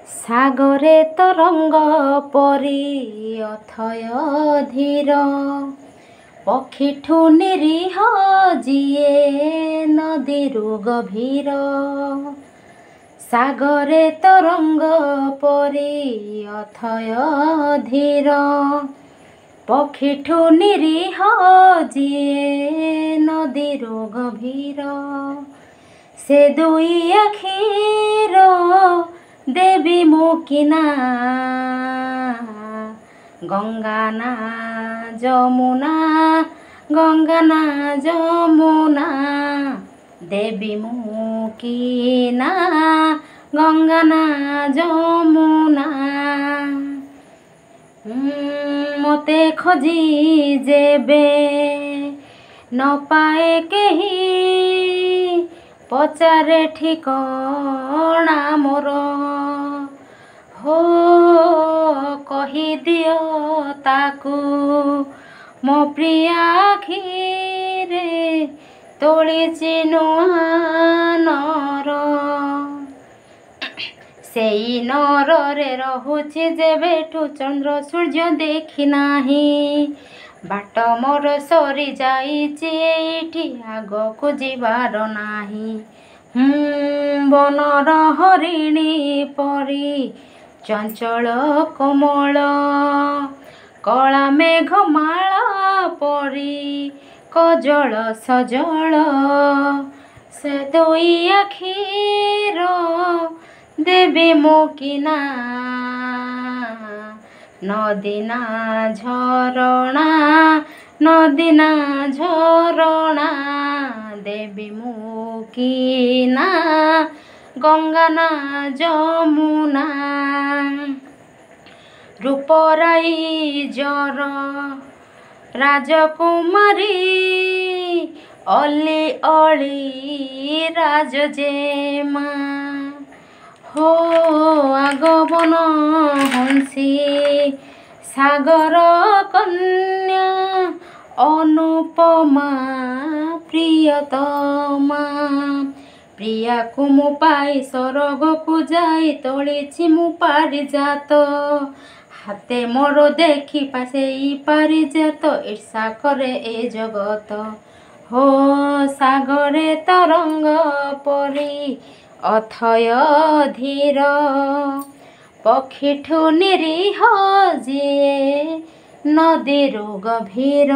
ସାଗରେ ତରଙ୍ଗ ପରି ଅଥୟ ଧୀର, ପକ୍ଷୀଠୁ ନିରୀହ ଯିଏ ନଦୀରୁ ଗଭୀର। ସାଗରେ ତରଙ୍ଗ ପରି ଅଥୟ ଧୀର, ପକ୍ଷୀଠୁ ନିରୀହ ଯିଏ ନଦୀରୁ ଗଭୀର। ସେ ଦୁଇ ଆଖିର ଦେବୀ ମୁଁ କିନା, ଗଙ୍ଗା ନା ଯମୁନା, ଗଙ୍ଗା ନା ଯମୁନା, ଦେବୀ ମୁଁ କିନା, ଗଙ୍ଗା ନା ଯମୁନା। ମୋତେ ଖୋଜି ଯେବେ ନ ପାଏ କେହି, ପଚାରେ ଠିକଣା ମୋର। ହୋ କହିଦିଅ ତାକୁ ମୋ ପ୍ରିୟ ଆଖିରେ ତୋଳିଛି ନୂଆ ନର। ସେଇ ନରରେ ରହୁଛି ଯେବେଠୁ ଚନ୍ଦ୍ର ସୂର୍ଯ୍ୟ ଦେଖି ନାହିଁ। ବାଟ ମୋର ସରିଯାଇଛି ଏଇଠି, ଆଗକୁ ଯିବାର ନାହିଁ। ବନର ହରିଣୀ ପରି ଚଞ୍ଚଳ କୋମଳ, କଳା ମେଘମାଳ ପରି କଜଳ ସଜଳ। ସେ ଦୁଇ ଆଖିର ଦେବୀ ମୁଁ କିନା, ନଦୀ ନା ଝରଣା, ନଦୀ ନା ଝରଣା, ଦେବୀ ମୁଁ କିନା, ଗଙ୍ଗା ନା ଯମୁନା। ରୂପରାଇଜର ରାଜକୁମାରୀ, ଅଲି ଅଳି ରାଜଜେମା। ହୋ ଆଗମନ ହଂସୀ ସାଗର କନ୍ୟା, ଅନୁପମା ପ୍ରିୟତମା। ପ୍ରିୟାକୁ ମୁଁ ପାଇ ସରଗକୁ ଯାଇ, ତୋଳିଛି ମୁଁ ପାରିଜାତ। ହାତେ ମୋର ଦେଖିପା ସେଇ ପାରିଜାତ, ଈର୍ଷା କରେ ଏ ଜଗତ। ହୋ ସାଗରେ ତରଙ୍ଗ ପରି ଅଥୟ ଧୀର, ପକ୍ଷୀଠୁ ନିରୀହ ଯିଏ ନଦୀରୁ ଗଭୀର।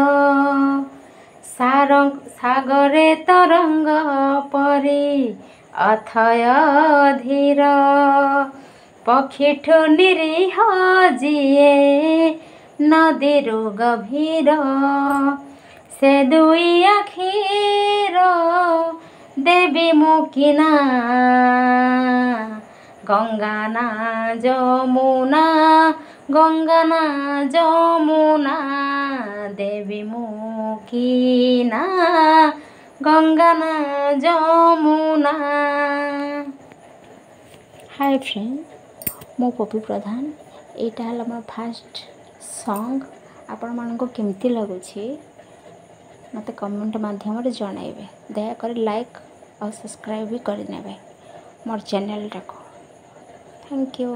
ସାଗରେ ତରଙ୍ଗ ପରି ଅଥୟ ଧୀର, ପକ୍ଷୀଠୁ ନିରୀହ ଯିଏ ନଦୀରୁ ଗଭୀର। ସେ ଦୁଇ ଆଖିର ଦେବୀ ମୁଁ କିନା, ଗଙ୍ଗା ନା ଯମୁନା, ଗଙ୍ଗା ନା ଯମୁନା, ଦେବୀ ମୁଁ କିନା, ଗଙ୍ଗା ନା ଯମୁନା। ହାଇ ଫ୍ରେଣ୍ଡ, ମୁଁ ପପି ପ୍ରଧାନ। ଏଇଟା ହେଲା ମୋର ଫାର୍ଷ୍ଟ ସଙ୍ଗ୍। ଆପଣମାନଙ୍କୁ କେମିତି ଲାଗୁଛି ମୋତେ କମେଣ୍ଟ ମାଧ୍ୟମରେ ଜଣାଇବେ। ଦୟାକରି ଲାଇକ୍ ଆଉ ସବସ୍କ୍ରାଇବ୍ ବି କରିନେବେ ମୋର ଚ୍ୟାନେଲଟାକୁ। Thank you.